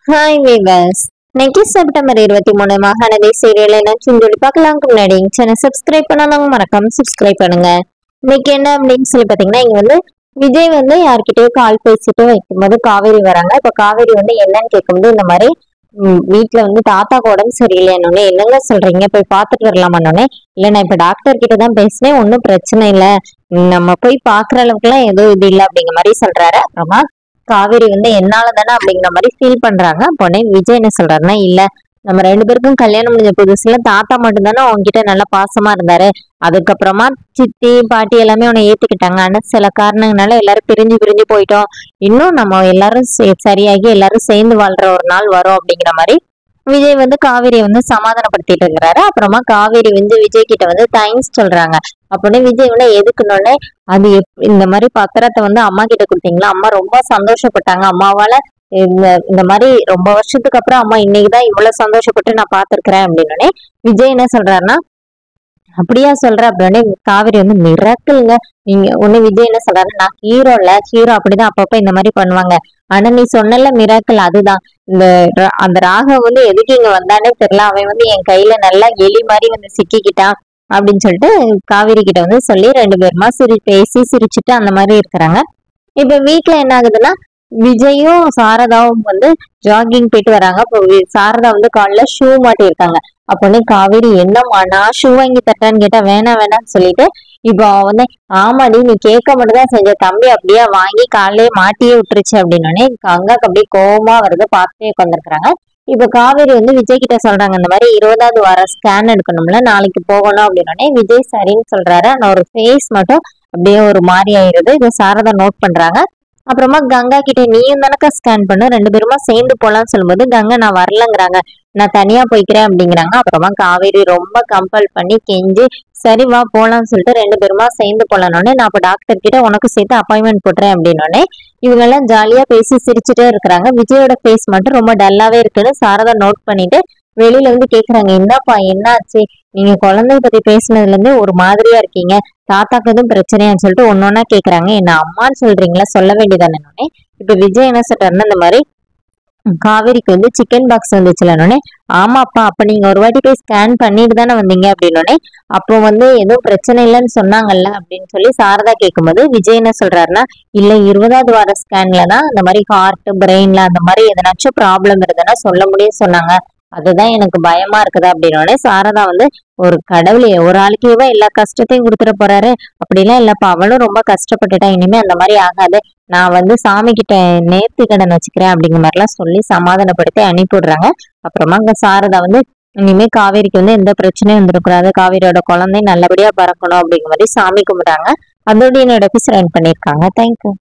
Hi viewers. இன்னைக்கு September 23 Mahanadhi serial என்ன சொல்லி பார்க்கலாம்க்கு முன்னாடி சேனல் சப்ஸ்கிரைப் பண்ணாதவங்க மறக்காம சப்ஸ்கிரைப் பண்ணுங்க. இன்னைக்கு என்ன அப்படின்னு சொல்லி பாத்தீங்கன்னா, இங்க வந்து விஜய் வந்து யார்கிட்டயோ கால் பேசிட்டு வைக்கும்போது காவேரி வராங்க. இப்ப காவேரி வந்து என்னன்னு கேட்கும்போது இந்த மாதிரி வீட்டுல வந்து தாத்தாக்கு உடம்பு சரியில்லைன்னு, என்னங்க சொல்றீங்க, போய் பாத்துட்டு வரலாமான்னு. இல்ல நான் இப்ப டாக்டர் கிட்ட தான் பேசினேன், ஒன்னும் பிரச்சனை இல்ல, நம்ம போய் பாக்குற அளவுக்கு எல்லாம் எதுவும் இது இல்லை அப்படிங்கிற மாதிரி சொல்றாரு. அப்புறமா காவேரி வந்து என்னால தானே அப்படிங்கிற மாதிரி ஃபீல் பண்றாங்க. அப்போனே விஜய் என்ன சொல்றாருன்னா, இல்ல நம்ம ரெண்டு பேருக்கும் கல்யாணம் முடிஞ்ச புதுசுல தாத்தா மட்டும் தானே உன்கிட்ட நல்லா பாசமா இருந்தாரு. அதுக்கப்புறமா சித்தி பாட்டி எல்லாமே உன்னை ஏத்துக்கிட்டாங்க. ஆனா சில காரணங்களால எல்லாரும் பிரிஞ்சு பிரிஞ்சு போயிட்டோம். இன்னும் நம்ம எல்லாரும் சரியாகி எல்லாரும் சேர்ந்து வாழ்ற ஒரு நாள் வரும் அப்படிங்கிற மாதிரி விஜய் வந்து காவேரியை வந்து சமாதானப்படுத்திட்டு இருக்கிறாரு. அப்புறமா காவேரி வந்து விஜய் கிட்ட வந்து தேங்க்ஸ் சொல்றாங்க. அப்படின்னு விஜய் வந்து எதுக்குன்னொடனே, அது இந்த மாதிரி பத்திரத்தை வந்து அம்மா கிட்ட கொடுத்தீங்களா, அம்மா ரொம்ப சந்தோஷப்பட்டாங்க. அம்மாவால இந்த இந்த மாதிரி ரொம்ப வருஷத்துக்கு அப்புறம் அம்மா இன்னைக்குதான் இவ்வளவு சந்தோஷப்பட்டு நான் பாத்துருக்கிறேன் அப்படின்னு விஜய் என்ன சொல்றாருன்னா, அப்படியா சொல்ற அப்படின்னு காவேரி வந்து மிராக்கிள்ங்க. நீங்க ஒண்ணு விஜய் என்ன சொல்றாரு, நான் ஹீரோ இல்ல, ஹீரோ அப்படிதான் அப்பப்ப இந்த மாதிரி பண்ணுவாங்க. ஆனா நீ சொன்னல மிராக்கிள் அதுதான். இந்த அந்த ராகவ் வந்து எதுக்கு இங்க வந்தானே தெரியல, அவன் வந்து என் கையில நல்லா எலி மாதிரி வந்து சிக்கிக்கிட்டான் அப்படின்னு சொல்லிட்டு காவேரி கிட்ட வந்து சொல்லி ரெண்டு பேருமா பேசி சிரிச்சுட்டு அந்த மாதிரி இருக்கிறாங்க. இப்ப வீட்டுல என்ன ஆகுதுன்னா, விஜயும் சாரதாவும் வந்து ஜாகிங் போயிட்டு வராங்க. இப்போ சாரதா வந்து காலில் ஷூ மாட்டி இருக்காங்க. அப்போனே காவேரி என்னம்மா நான் ஷூ வாங்கி தட்டான்னு கேட்டா வேணாம் வேணாம்னு சொல்லிட்டு, இப்போ வந்து ஆமாடி நீ கேட்க மட்டும் தான் செஞ்ச, தம்பி அப்படியே வாங்கி காலையே மாட்டியே விட்டுருச்சு அப்படின்னோடனே கங்காக்கு அப்படியே கோவமா வருது. பார்த்துட்டே உட்காந்துருக்குறாங்க. இப்ப காவேரி வந்து விஜய் கிட்ட சொல்றாங்க, இந்த மாதிரி 20வது வாரம் ஸ்கேன் எடுக்கணும்ல, நாளைக்கு போகணும் அப்படின்னோடனே விஜய் சரின்னு சொல்றாரு. ஆனா ஒரு ஃபேஸ் மட்டும் அப்படியே ஒரு மாதிரி ஆயிருது. இதை சாரதா நோட் பண்றாங்க. அப்புறமா கங்கா கிட்ட நீயும் தானக்கா ஸ்கேன் பண்ணு, ரெண்டு பேருமா சேர்ந்து போலாம்னு சொல்லும்போது கங்கா நான் வரலங்கிறாங்க, நான் தனியா போய்க்கிறேன் அப்படிங்கிறாங்க. அப்புறமா காவேரி ரொம்ப கம்பல் பண்ணி கெஞ்சி சரி வா போலாம்னு சொல்லிட்டு ரெண்டு பேருமா சேர்ந்து போலானோடனே, நான் அப்ப டாக்டர் கிட்ட உனக்கு சேர்த்து அப்பாயின்மெண்ட் போட்டுறேன் அப்படின்னோடனே இவங்க எல்லாம் ஜாலியா பேசி சிரிச்சுட்டே இருக்கிறாங்க. விஜயோட ஃபேஸ் மட்டும் ரொம்ப டல்லாவே இருக்குன்னு சாரதா நோட் பண்ணிட்டு வெளியில வந்து கேக்குறாங்க, என்னப்பா என்னாச்சு, நீங்க குழந்தைய பத்தி பேசுனதுல இருந்து ஒரு மாதிரியா இருக்கீங்க, தாத்தாக்கு எதுவும் பிரச்சனையான்னு சொல்லிட்டு ஒன்னொன்னா கேக்குறாங்க. என்ன அம்மான்னு சொல்றீங்களா, சொல்ல வேண்டியதானே. இப்ப விஜய் என்ன சொல்றாருன்னா, இந்த மாதிரி காவேரிக்கு வந்து சிக்கன் பாக்ஸ் வந்துச்சுலனோடனே, ஆமாப்பா அப்ப நீங்க ஒரு வாட்டி போய் ஸ்கேன் பண்ணிட்டு தானே வந்தீங்க அப்படின்னோடனே, அப்போ வந்து எதுவும் பிரச்சனை இல்லைன்னு சொன்னாங்கல்ல அப்படின்னு சொல்லி சாரதா கேட்கும்போது விஜய் என்ன சொல்றாருன்னா, இல்ல 20வது வார ஸ்கேன்ல தான் இந்த மாதிரி ஹார்ட் பிரெயின்ல அந்த மாதிரி எதனாச்சும் ப்ராப்ளம் இருந்ததுன்னா சொல்ல முடியும் சொன்னாங்க, அதுதான் எனக்கு பயமா இருக்குது அப்படின்னோடனே சாரதா வந்து, ஒரு கடவுளே ஒரு ஆளுக்கேவா எல்லா கஷ்டத்தையும் கொடுத்துட போறாரு, அப்படிலாம் இல்லப்பா அவளும் ரொம்ப கஷ்டப்பட்டுட்டா, இனிமே அந்த மாதிரி ஆகாது, நான் வந்து சாமி கிட்ட நேர்த்தி கடன் வச்சுக்கிறேன் அப்படிங்கிற மாதிரிலாம் சொல்லி சமாதானப்படுத்தி அனுப்பிவிடுறாங்க. அப்புறமா அங்க சாரதா வந்து இனிமே காவேரிக்கு வந்து எந்த பிரச்சனையும் வந்துடக்கூடாது, காவேரியோட குழந்தை நல்லபடியா பறக்கணும் அப்படிங்கிற மாதிரி சாமி கும்பிடுறாங்க. அதோட என்னோட எபிசோட் ரன் பண்ணியிருக்காங்க. தேங்க்யூ.